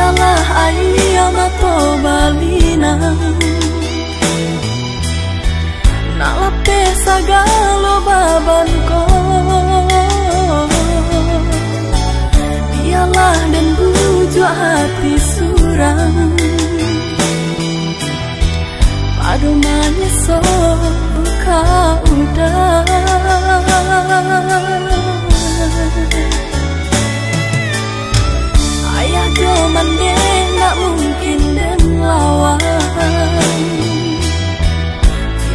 Biarlah ayam atau balina nak lapis segala beban kau. Biarlah dan bujuk hati surang padu menyesal kau udah. Ayah do mande nak mungkin dan lawan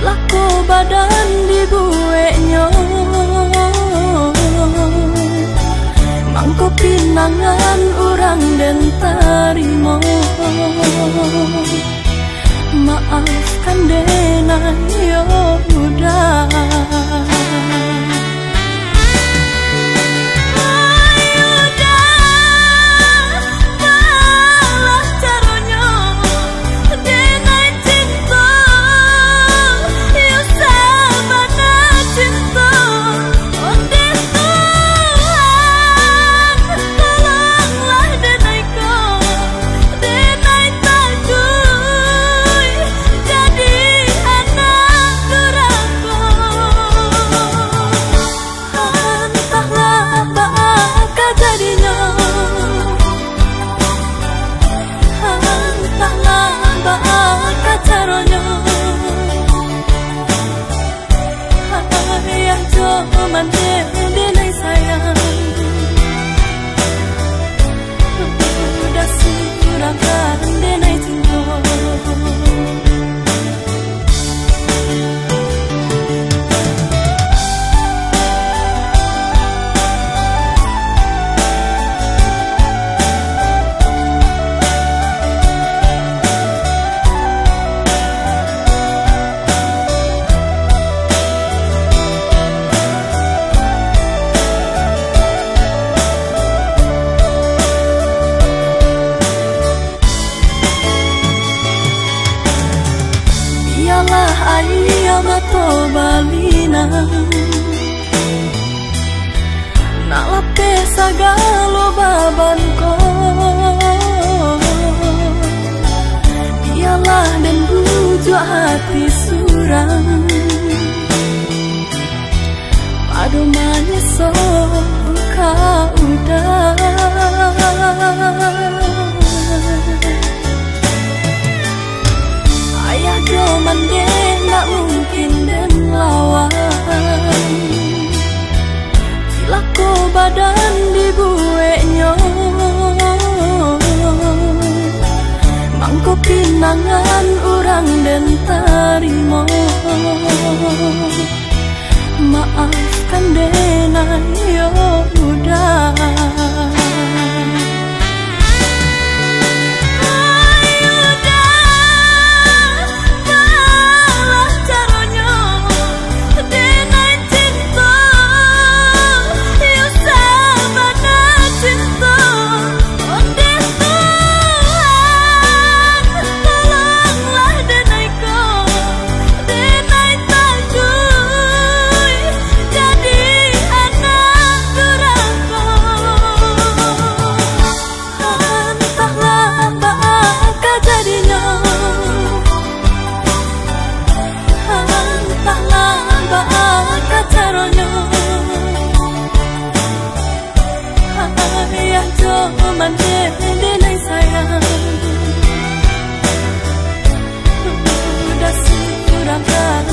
laku badan di bueknya mangko pinangan orang dan tarimo. Maafkan dena yo udah. Biarlah ayam atau balina nak lapis segala beban kau. Biarlah dan bujuk hati surang padu menyesal kau udah. Ayah do mande nak mungkin dan lawan laku badan di bueknya mangko pinangan orang dan tarimo. Maafkan dena yo udah. Udah surang kan